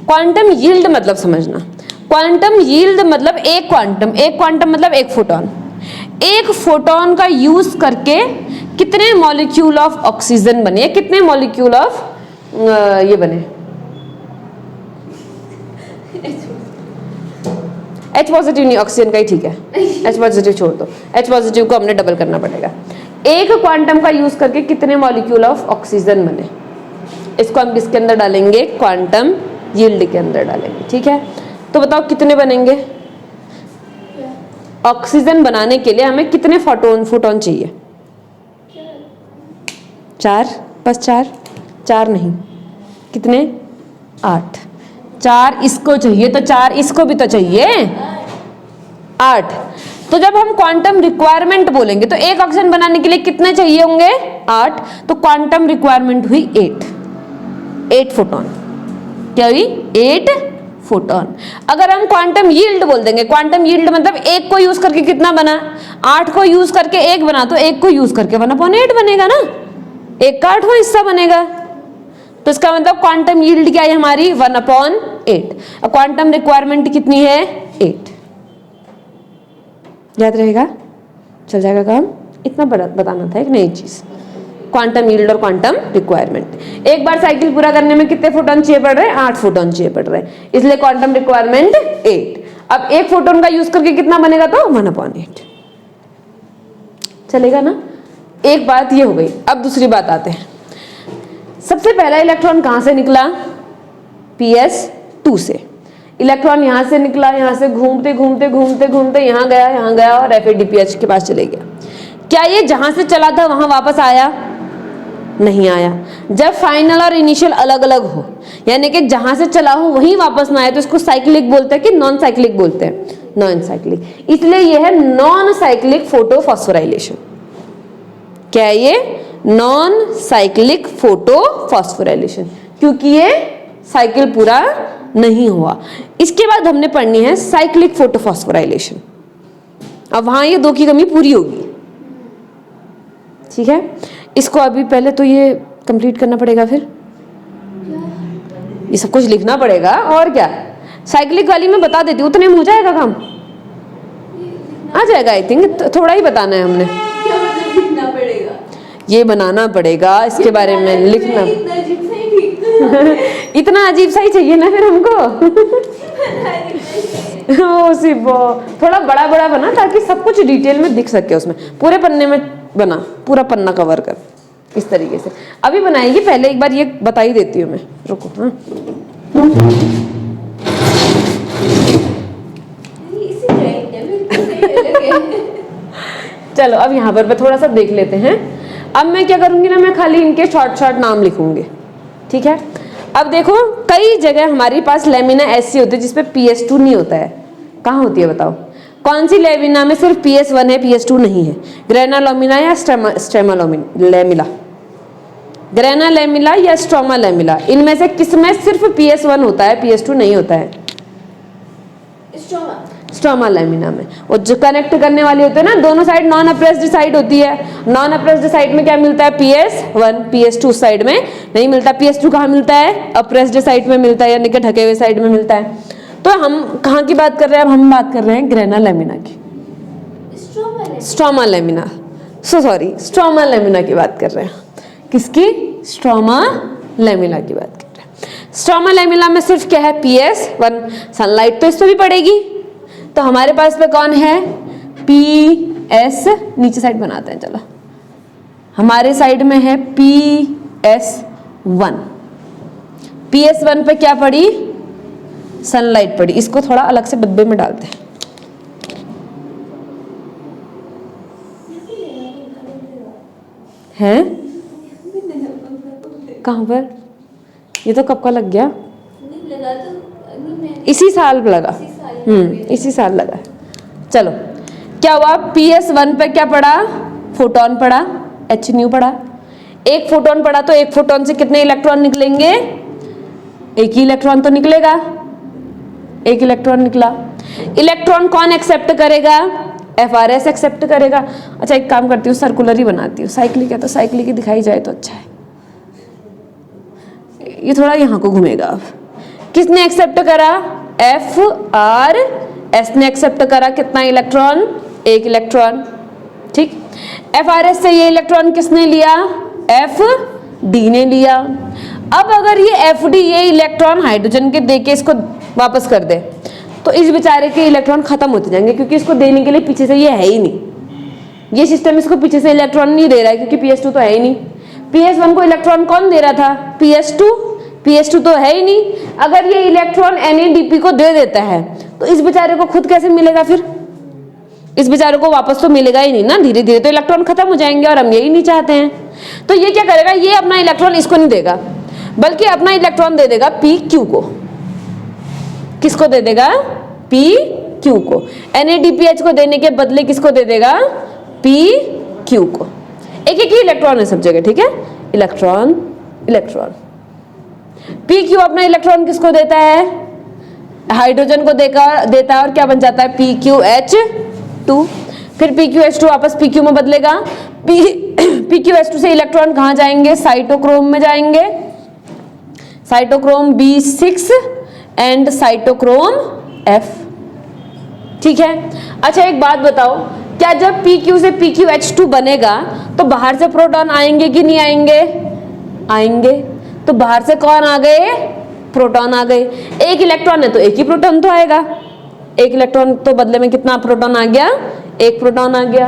S1: क्वांटम यील्ड मतलब समझना, क्वांटम यील्ड मतलब एक क्वांटम मतलब एक फोटोन। एक फोटोन का यूज करके कितने मॉलिक्यूल ऑफ ऑक्सीजन बने, कितने मॉलिक्यूल ऑफ ये बने, H पॉजिटिव नहीं, ऑक्सीजन का ही ठीक है, H पॉजिटिव छोड़ दो, H पॉजिटिव को हमने डबल करना पड़ेगा। एक क्वांटम का यूज करके कितने मॉलिक्यूल ऑफ ऑक्सीजन बने, इसको हम किसके अंदर डालेंगे? क्वांटम यील्ड के अंदर डालेंगे। ठीक है, तो बताओ कितने बनेंगे? ऑक्सीजन बनाने के लिए हमें कितने फोटोन चाहिए? 4, बस 4 नहीं, कितने? 8। 4 इसको चाहिए तो 4 इसको भी तो चाहिए, 8। तो जब हम क्वांटम रिक्वायरमेंट बोलेंगे तो एक ऑक्सीजन बनाने के लिए कितने चाहिए होंगे? 8। तो क्वांटम रिक्वायरमेंट हुई 8 फोटोन। क्या हुई? 8 फोटोन। अगर हम क्वांटम यील्ड बोल देंगे, क्वांटम यील्ड मतलब एक को यूज करके कितना बना? 8 को यूज करके 1 बना, तो 1 को यूज करके 1/8 बनेगा ना, 1 का 8वां हिस्सा बनेगा। तो इसका मतलब क्वांटम यील्ड क्या है हमारी? 1/8। और क्वांटम रिक्वायरमेंट कितनी है? 8। याद रहेगा? चल जाएगा काम। इतना बताना था, एक नई चीज, क्वांटम यील्ड और क्वांटम रिक्वायरमेंट। एक बार साइकिल पूरा करने में कितने फोटोन चाहिए पड़ रहे हैं? 8 फोटोन चाहिए पड़ रहे हैं, इसलिए क्वांटम रिक्वायरमेंट 8। अब एक फोटोन का यूज करके कितना बनेगा? तो 1/8। चलेगा ना? एक बात ये हो गई। अब दूसरी बात आते हैं। सबसे पहला इलेक्ट्रॉन कहां से निकला? PS2 से। इलेक्ट्रॉन यहां से निकला, यहां से घूमते घूमते घूमते घूमते यहां गया और FADPH के पास चले गया। क्या ये जहां से चला था वहां वापस आया? नहीं आया। जब फाइनल और इनिशियल अलग अलग हो, यानी कि जहां से चला हो वहीं वापस ना आए, तो इसको साइक्लिक बोलते हैं कि नॉन साइक्लिक बोलते हैं? Non cyclic. इसलिए यह है नॉन साइक्लिक फोटोफॉस्फोराइलेशन। क्या है ये? नॉन साइक्लिक फोटोफॉस्फोराइलेशन, क्योंकि ये साइकिल पूरा नहीं हुआ। इसके बाद हमने पढ़नी है साइक्लिक फोटोफॉस्फोराइलेशन। अब वहां ये 2 की कमी पूरी होगी। ठीक है, इसको अभी पहले तो ये कंप्लीट करना पड़ेगा, फिर ये सब कुछ लिखना पड़ेगा, और क्या। साइक्लिक वाली मैं बता देती हूँ, उतने में हो जाएगा काम, आ जाएगा। आई थिंक थोड़ा ही बताना है हमने।
S2: क्या मतलब लिखना पड़ेगा?
S1: ये बनाना पड़ेगा, इसके बारे में लिखना। इतना अजीब सा ही चाहिए ना फिर हमको। ओ सिर्फ थोड़ा बड़ा बड़ा बना, ताकि सब कुछ डिटेल में दिख सके उसमें। पूरे पन्ने में बना, पूरा पन्ना कवर कर, इस तरीके से। अभी बनाएगी, पहले एक बार ये बता ही देती हूँ मैं, रुको। हाँ, चलो अब यहाँ पर थोड़ा सा देख लेते हैं। अब मैं क्या करूंगी ना, मैं खाली इनके शॉर्ट नाम लिखूंगी। ठीक है, अब देखो कई जगह हमारे पास लेमिना ऐसी होती है जिसपे PS2 नहीं होता है। कहाँ होती है बताओ? कौन सी लेमिना में सिर्फ PS1 है, PS2 नहीं है? ग्रेना लेमिना या स्ट्रेमा लेमिना? ग्रेना लैमिला या स्ट्रोमा लैमिला, इनमें से किसमें सिर्फ PS1 होता है, PS2 नहीं होता है?
S2: स्ट्रोमा।
S1: स्ट्रोमा लैमिना में वो जो कनेक्ट करने वाली होते हैं ना, दोनों साइड नॉन अप्रेस्ड साइड होती है। नॉन अप्रेस्ड साइड में क्या मिलता है? PS1। PS2 साइड में नहीं मिलता। PS2 कहाँ मिलता है? अप्रेस्ड साइड में मिलता है, यानी कि ढके हुए साइड में मिलता है। तो हम कहाँ की बात कर रहे हैं? अब हम बात कर रहे हैं ग्रेना लैमिना की, stroma lamina, sorry stroma lamina की बात कर रहे हैं। किसकी? स्ट्रोमा लैमिना की बात कर रहे हैं। स्ट्रोमा लैमिना में सिर्फ क्या है? PS1। सनलाइट तो इस पे भी पड़ेगी, तो हमारे पास पे कौन है? PS, नीचे साइड बनाते हैं चलो, हमारे साइड में है PS1। PS1 पे क्या पड़ी? सनलाइट पड़ी। इसको थोड़ा अलग से डब्बे में डालते हैं। हैं? कहाँ पर? ये तो कब का लग गया?
S2: लगा तो
S1: इसी साल लगा। इसी साल लगा। चलो, क्या हुआ? PS1 पे क्या पड़ा? फोटोन पड़ा, H न्यू पड़ा। एक फोटोन पड़ा तो एक फोटोन से कितने इलेक्ट्रॉन निकलेंगे? एक ही इलेक्ट्रॉन तो निकलेगा। एक इलेक्ट्रॉन निकला। इलेक्ट्रॉन कौन एक्सेप्ट करेगा? FRS एक्सेप्ट करेगा। अच्छा, एक काम करती हूँ, सर्कुलर ही बनाती हूँ। साइक्लिक है तो साइक्लिक ही दिखाई जाए तो अच्छा है। ये थोड़ा यहाँ को घूमेगा। अब किसने एक्सेप्ट करा? FRS ने एक्सेप्ट करा। कितना इलेक्ट्रॉन? एक इलेक्ट्रॉन। ठीक। FRS से ये इलेक्ट्रॉन किसने लिया? FD ने लिया। अब अगर ये FD ये इलेक्ट्रॉन हाइड्रोजन के देके इसको वापस कर दे तो इस बेचारे के इलेक्ट्रॉन खत्म होते जाएंगे, क्योंकि इसको देने के लिए पीछे से ये है ही नहीं। ये सिस्टम इसको पीछे से इलेक्ट्रॉन नहीं दे रहा है, क्योंकि PS2 तो है ही नहीं। PS1 को इलेक्ट्रॉन कौन दे रहा था? PS2 तो है ही नहीं। अगर ये इलेक्ट्रॉन NADP को दे देता है तो इस बेचारे को खुद कैसे मिलेगा? फिर इस बेचारे को वापस तो मिलेगा ही नहीं ना। धीरे धीरे तो इलेक्ट्रॉन खत्म हो जाएंगे और हम यही नहीं चाहते हैं। तो ये क्या करेगा? ये अपना इलेक्ट्रॉन इसको नहीं देगा, बल्कि अपना इलेक्ट्रॉन दे देगा PQ को। किसको दे देगा? PQ को। NADPH को देने के बदले किसको दे देगा? PQ को। एक एक ही इलेक्ट्रॉन है सब जगह, ठीक है? Electron electron. PQ अपना इलेक्ट्रॉन किसको देता है? हाइड्रोजन को देता है, और क्या बन जाता है? PQH2। फिर PQH2 वापस PQ में बदलेगा। PQH2 से इलेक्ट्रॉन कहाँ जाएंगे? साइटोक्रोम में जाएंगे। Cytochrome B6 and cytochrome F। ठीक है। अच्छा, एक बात बताओ, क्या जब PQ से PQH2 बनेगा तो बाहर से प्रोटॉन आएंगे कि नहीं आएंगे? आएंगे। तो बाहर से कौन आ गए? प्रोटॉन आ गए। एक इलेक्ट्रॉन है तो एक ही प्रोटॉन तो आएगा। एक इलेक्ट्रॉन तो बदले में कितना प्रोटॉन आ गया? एक प्रोटॉन आ गया।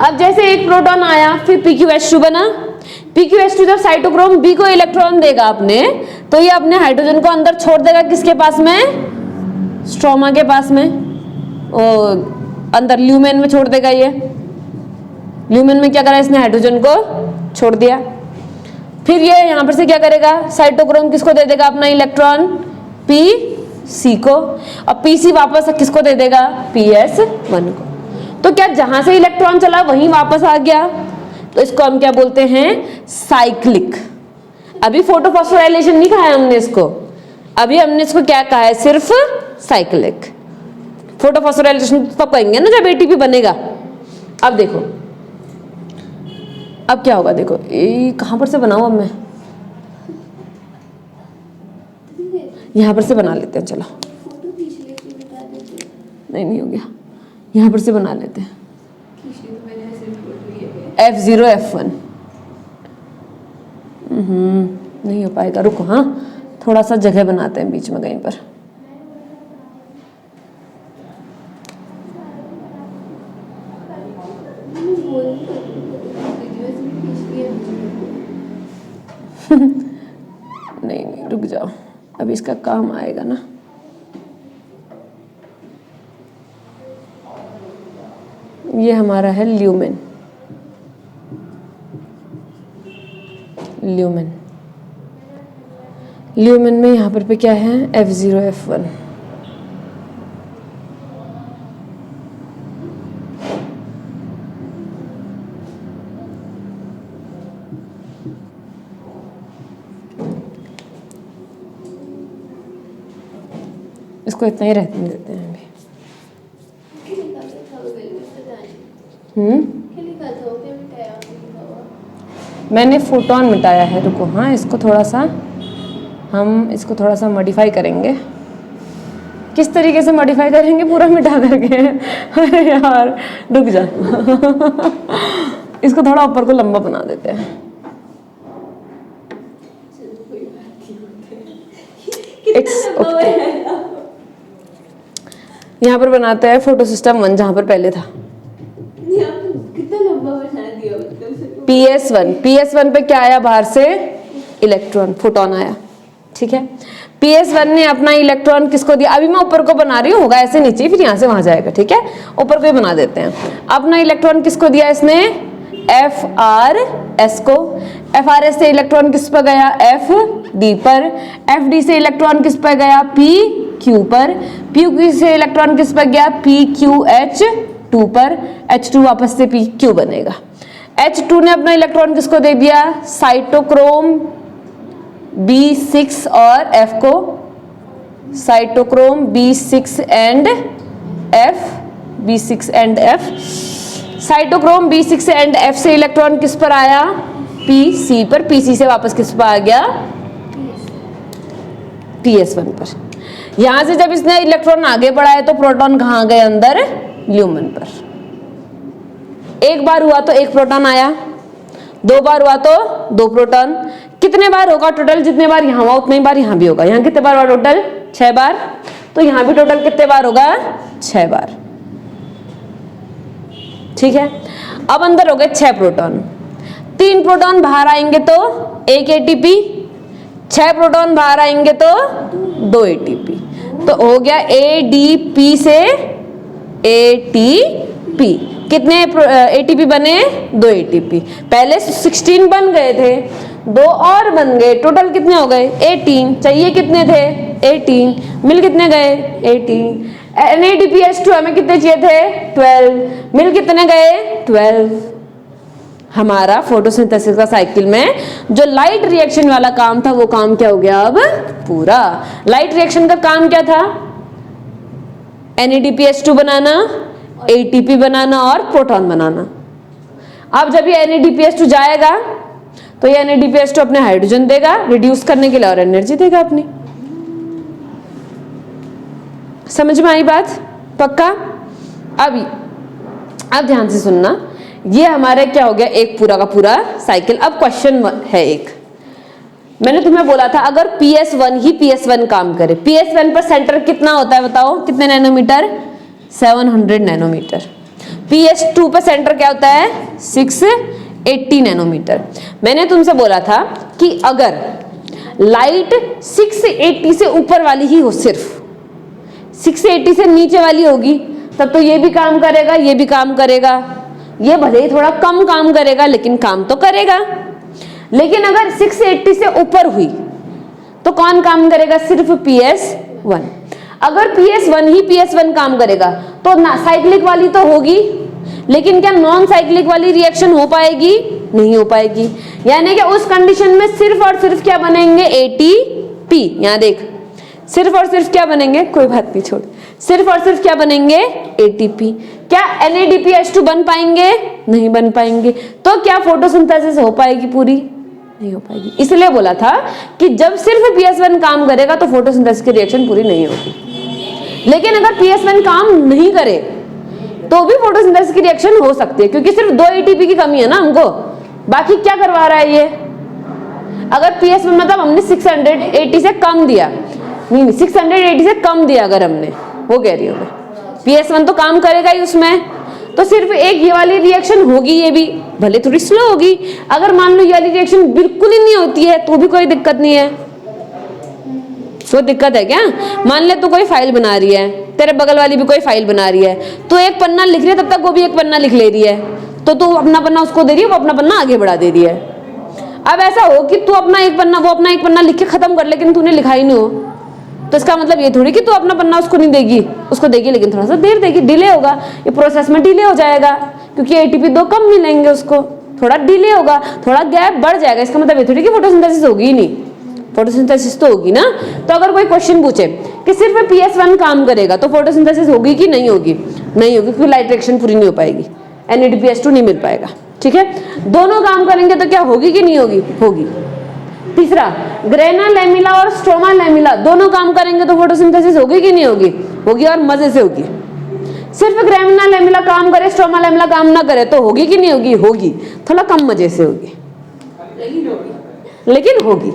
S1: अब जैसे एक प्रोटॉन आया, फिर PQH2 बना। PQH2 जब साइटोक्रोम B को इलेक्ट्रॉन देगा अपने, तो ये अपने हाइड्रोजन को अंदर छोड़ देगा। किसके पास में? स्ट्रोमा के पास में। अंदर ल्यूमेन में छोड़ देगा। ये ल्यूमेन में क्या करा इसने? हाइड्रोजन को छोड़ दिया। फिर ये यहां पर से क्या करेगा? साइटोक्रोम किसको दे देगा अपना इलेक्ट्रॉन? PC को। और PC वापस किसको दे देगा? PS1 को। तो क्या जहां से इलेक्ट्रॉन चला वहीं वापस आ गया? तो इसको हम क्या बोलते हैं? साइक्लिक। अभी फोटोफॉस्फोराइलेशन नहीं कहा है हमने इसको, अभी हमने इसको क्या कहा है? सिर्फ साइक्लिक। फोटोफॉस्फोराइलेशन तब कहेंगे ना जब ATP बनेगा। अब देखो, अब क्या होगा? देखो ये कहां पर से बनाऊं? अब मैं यहां पर से बना लेते हैं। चलो, नहीं हो गया, यहां पर से बना लेते हैं। F0 F1 नहीं हो पाएगा, रुको। हाँ, थोड़ा सा जगह बनाते हैं बीच में कहीं पर। नहीं, रुक जाओ, अभी इसका काम आएगा ना। ये हमारा है ल्यूमेन। ल्यूमेन में यहाँ पर क्या है? F0 F1। इसको इतना ही रहने देते हैं अभी।
S2: क्या लिखा था वो बिल में, पता नहीं क्या लिखा था वो, क्या मिटाया आपने लिखा हुआ?
S1: मैंने फोटोन मिटाया है, रुको। हाँ, इसको थोड़ा सा मॉडिफाई करेंगे। किस तरीके से मॉडिफाई करेंगे? पूरा मिटा करके। अरे यार रुक जा। इसको थोड़ा ऊपर को लंबा बना देते हैं।
S2: चलो कोई बात नहीं होते।
S1: It's
S2: कितना लंबा
S1: okay.
S2: है?
S1: यहाँ पर बनाते हैं फोटो सिस्टम 1 जहाँ पर पहले था।
S2: नहीं, आपने कितना लंबा बना दिया मतलब।
S1: PS1 पे क्या आया बाहर से? इलेक्ट्रॉन, फोटोन आया। ठीक है, PS1 ने अपना इलेक्ट्रॉन किसको दिया? अभी मैं ऊपर को बना रही हूँ, होगा ऐसे नीचे, फिर यहाँ से वहां जाएगा। ठीक है, ऊपर को ही बना देते हैं। अपना इलेक्ट्रॉन किसको दिया इसने? FRS को। FRS से इलेक्ट्रॉन किस पर गया? FD पर। FD से इलेक्ट्रॉन किस पर गया? PQ पर। PQ से इलेक्ट्रॉन किस पर गया? PQH2 पर। H2 वापस से PQ बनेगा। H2 ने अपना इलेक्ट्रॉन किसको दे दिया? साइटोक्रोम B6 और F को। Cytochrome B6 and F। Cytochrome B6 and F से इलेक्ट्रॉन किस पर आया? PC पर। PC से वापस किस पर आ गया? PS1 पर। यहां से जब इसने इलेक्ट्रॉन आगे बढ़ाया तो प्रोटॉन कहां गए? अंदर ल्यूमेन पर। एक बार हुआ तो एक प्रोटॉन आया, 2 बार हुआ तो 2 प्रोटॉन। कितने बार होगा टोटल? जितने बार यहाँ हुआ उतने बार यहाँ भी होगा। यहाँ कितने बार हुआ टोटल? 6 बार। तो यहाँ भी टोटल कितने बार होगा? 6 बार। ठीक है, अब अंदर हो गए 6 प्रोटॉन। 3 प्रोटॉन बाहर आएंगे तो 1 ATP, 6 प्रोटॉन बाहर आएंगे तो 2 ATP। तो हो गया ADP से ATP। कितने ATP बने? 2 ATP। पहले 16 बन गए थे, 2 और बन गए, टोटल कितने हो गए? 18। चाहिए कितने थे? 18। मिल कितने गए? 18। NADPH2 हमें कितने चाहिए थे? 12। मिल कितने गए? 12। हमारा फोटोसिंथेसिस का साइकिल में जो लाइट रिएक्शन वाला काम था वो काम क्या हो गया अब? पूरा। लाइट रिएक्शन का काम क्या था? NADPH2 बनाना, ATP बनाना और प्रोटॉन बनाना। अब जब ये NADPH2 जाएगा तो ये NADPH2 अपने हाइड्रोजन देगा रिड्यूस करने के लिए और एनर्जी देगा अपनी। समझ में आई बात? पक्का? अब ध्यान से सुनना, ये हमारा क्या हो गया? एक पूरा का पूरा साइकिल। अब क्वेश्चन है एक, मैंने तुम्हें बोला था अगर PS1 ही PS1 काम करे, PS1 पर सेंटर कितना होता है बताओ? कितने नैनोमीटर? 700 नैनोमीटर। PS2 पर सेंटर क्या होता है? 680 नैनोमीटर। मैंने तुमसे बोला था कि अगर लाइट 680 से ऊपर वाली ही हो, सिर्फ 680 से नीचे वाली होगी, तब तो ये भी काम करेगा, ये भी काम करेगा। ये भले ही थोड़ा कम काम करेगा लेकिन काम तो करेगा। लेकिन अगर 680 से ऊपर हुई तो कौन काम करेगा? सिर्फ PS1। अगर PS1 ही PS1 काम करेगा तो साइक्लिक वाली तो होगी, लेकिन क्या नॉन साइक्लिक वाली रिएक्शन हो पाएगी? नहीं हो पाएगी। यानी कि उस कंडीशन में सिर्फ और सिर्फ क्या बनेंगे? ATP। यहाँ देख, सिर्फ और सिर्फ क्या बनेंगे? कोई बात नहीं, छोड़। सिर्फ और सिर्फ क्या बनेंगे? ATP। क्या NADPH2 बन पाएंगे? नहीं बन पाएंगे। तो क्या फोटोसिंथेसिस हो पाएगी पूरी? नहीं हो पाएगी। इसलिए बोला था कि जब सिर्फ PS1 काम करेगा तो फोटोसिंथेसिस की रिएक्शन पूरी नहीं होगी। लेकिन अगर PS1 काम नहीं करे तो भी फोटोसिंथेसिस की रिएक्शन हो सकती है, क्योंकि सिर्फ 2 ATP की कमी है ना हमको। बाकी क्या करवा रहा है ये? अगर PS1 मतलब हमने 680 से कम दिया, नहीं 680 से कम दिया अगर हमने, वो कह रही हूँ मैं, PS1 तो काम करेगा ही उसमें, तो सिर्फ एक ये वाली रिएक्शन होगी, ये भी भले थोड़ी स्लो होगी। अगर मान लो ये वाली रिएक्शन बिल्कुल ही नहीं होती है तो भी कोई दिक्कत नहीं है। तो दिक्कत है क्या? मान ले तू कोई फाइल बना रही है, तेरे बगल वाली भी कोई फाइल बना रही है, तो एक पन्ना लिख रही है तब तक वो भी एक पन्ना लिख ले रही है, तो तू अपना पन्ना उसको दे रही है, वो अपना पन्ना आगे बढ़ा दे रही है। अब ऐसा हो कि तू अपना एक पन्ना, वो अपना एक पन्ना लिख के खत्म कर, लेकिन तूने लिखा ही नहीं हो, तो इसका मतलब ये थोड़ी कि तू अपना पन्ना उसको नहीं देगी, उसको देगी लेकिन थोड़ा सा देर देगी, डिले होगा, ये प्रोसेस में डिले हो जाएगा, क्योंकि ATP 2 कम मिलेंगे उसको, थोड़ा डिले होगा, थोड़ा गैप बढ़ जाएगा। इसका मतलब ये थोड़ी कि फोटोसिंथेसिस होगी ही नहीं, फोटोसिंथेसिस तो होगी ना। तो अगर कोई क्वेश्चन पूछे कि सिर्फ PS1 काम करेगा तो फोटोसिंथेसिस होगी कि नहीं होगी? नहीं होगी, क्योंकि लाइट रिएक्शन पूरी नहीं हो पाएगी, NADPH2 नहीं मिल पाएगा। ठीक है, दोनों काम करेंगे तो क्या होगी कि नहीं होगी? होगी। तीसरा, ग्रेना लैमिला और स्ट्रोमा लैमिला दोनों काम करेंगे तो फोटोसिंथेसिस होगी कि नहीं होगी? होगी, और मजे से होगी। सिर्फ ग्रेना लैमिला काम करे, स्ट्रोमा लैमिला काम ना करे तो होगी कि नहीं होगी? होगी, थोड़ा कम मजे से होगी, लेकिन होगी।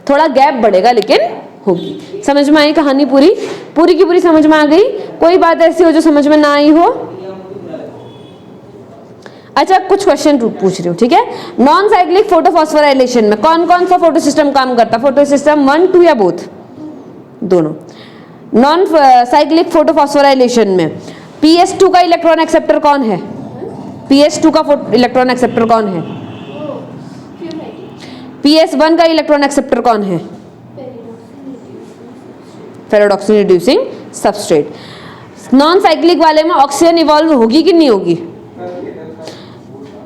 S1: थोड़ा गैप बढ़ेगा लेकिन होगी। समझ में आई कहानी? पूरी पूरी की पूरी समझ में आ गई? कोई बात ऐसी हो जो समझ में ना आई हो? अच्छा, कुछ क्वेश्चन पूछ रही हूँ, ठीक है। नॉन साइक्लिक फोटोफॉस्फोराइलेशन में कौन कौन सा फोटो सिस्टम काम करता है? फोटो सिस्टम 1, 2 या बोथ? दोनों। नॉन साइक्लिक फोटोफॉस्फोराइलेशन में PS2 का इलेक्ट्रॉन एक्सेप्टर कौन है? PS2 का इलेक्ट्रॉन एक्सेप्टर कौन है? PS1 का इलेक्ट्रॉन एक्सेप्टर कौन है? Pyridoxine reducing substrate. Non cyclic वाले में ऑक्सीजन इवॉल्व होगी कि नहीं होगी?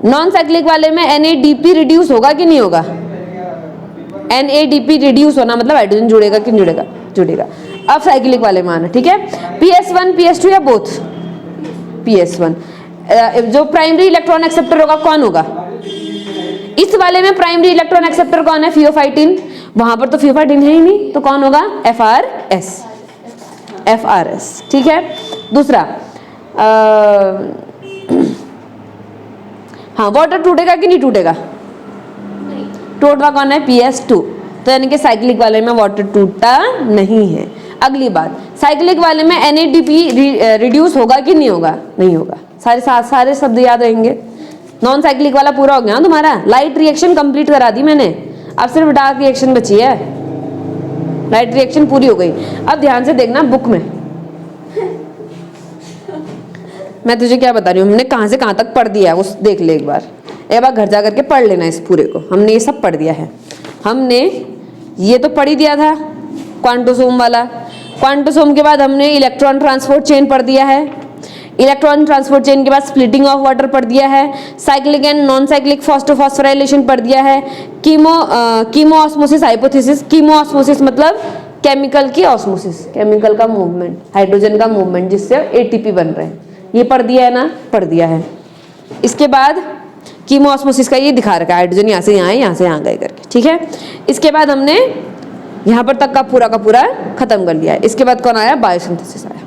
S1: नॉन साइक्लिक वाले में NADP रिड्यूस होगा कि नहीं होगा? NADP रिड्यूस होना मतलब हाइड्रोजन जुड़ेगा कि नहीं जुड़ेगा? जुड़ेगा। अब साइक्लिक वाले में आना, ठीक है। PS1, PS2 या बोथ? PS1। जो प्राइमरी इलेक्ट्रॉन एक्सेप्टर होगा कौन होगा? इस वाले में प्राइमरी इलेक्ट्रॉन एक्सेप्टर कौन है? फियोफाइटिन। वहां पर तो फियोफाइटिन है ही नहीं, तो कौन होगा? FRS। ठीक है। दूसरा, हाँ, वाटर टूटेगा कि नहीं टूटेगा? टूटता कौन है? PS2। तो यानी कि साइक्लिक वाले में वाटर टूटता नहीं है। अगली बात, साइक्लिक वाले में NADP रिड्यूस होगा कि नहीं होगा? नहीं होगा। सारे शब्द याद रहेंगे। नॉन साइक्लिक वाला पूरा हो गया तुम्हारा। लाइट रिएक्शन कंप्लीट करा दी मैंने, अब सिर्फ डार्क रिएक्शन बची है। लाइट रिएक्शन पूरी हो गई। अब ध्यान से देखना बुक में, मैं तुझे क्या बता रही हूँ, हमने कहाँ से कहाँ तक पढ़ दिया है उस देख ले एक बार घर जा करके पढ़ लेना इस पूरे को। हमने ये सब पढ़ दिया है। हमने ये तो पढ़ ही दिया था क्वांटोसोम वाला। क्वांटोसोम के बाद हमने इलेक्ट्रॉन ट्रांसपोर्ट चेन पढ़ दिया है। इलेक्ट्रॉन ट्रांसपोर्ट चेन के बाद स्प्लिटिंग ऑफ वाटर पढ़ दिया है। Cyclic and non cyclic phosphorylation पढ़ दिया है। Chemo osmosis hypothesis. Chemo osmosis मतलब केमिकल की ऑस्मोसिस, केमिकल का मूवमेंट, हाइड्रोजन का मूवमेंट जिससे ATP बन रहे हैं। ये पढ़ दिया है ना? पढ़ दिया है। इसके बाद कीमो ऑस्मोसिस का ये दिखा रखा है, हाइड्रोजन यहाँ से यहाँ गए करके। ठीक है। इसके बाद हमने यहाँ पर तक का पूरा खत्म कर लिया है। इसके बाद कौन आया? बायोसिंथेसिस आया।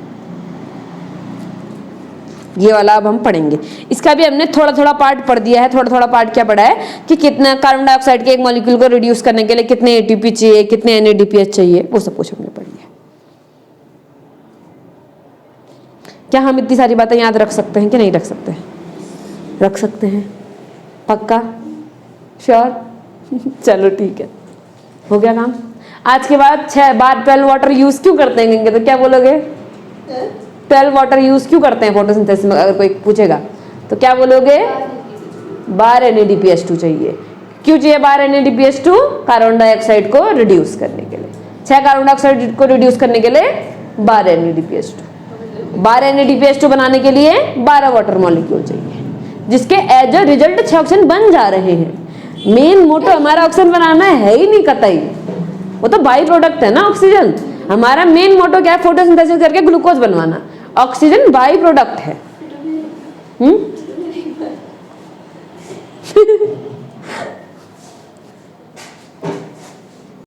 S1: ये वाला अब हम पढ़ेंगे। इसका भी हमने थोड़ा थोड़ा पार्ट पढ़ दिया है। थोड़ा पार्ट क्या पढ़ा है कि कितना कार्बन डाइऑक्साइड के एक मॉलिक्यूल को रिड्यूस करने के लिए कितने ATP चाहिए, कितने NADPH चाहिए, वो सब कुछ हमने पढ़ लिया। क्या हम इतनी सारी बातें याद रख सकते हैं कि नहीं रख सकते? रख सकते हैं, पक्का? श्योर? चलो ठीक है, हो गया काम। आज के बाद 6 बार 12 वाटर यूज क्यों करते हैं कहेंगे तो क्या बोलोगे? 12 वाटर यूज क्यों करते हैं फोटोसिंथेसिस में? अगर कोई पूछेगा तो क्या बोलोगे? 12 NADPH2 चाहिए। क्यों चाहिए 12 NADPH2? कार्बन डाइऑक्साइड को रिड्यूस करने के लिए। 6 कार्बन डाइऑक्साइड को रिड्यूस करने के लिए 12 NADPH2। 12 NADPH2 बनाने के लिए 12 वाटर मॉलिक्यूल चाहिए, जिसके एज अ रिजल्ट 6 ऑक्सीजन बन जा रहे हैं। मेन मोटो हमारा ऑक्सीजन बनाना है ही नहीं कतई, वो तो बाई प्रोडक्ट है ना ऑक्सीजन। हमारा मेन मोटो क्या है? फोटोसिंथेसिस करके ग्लूकोज बनवाना। ऑक्सीजन बाई प्रोडक्ट है।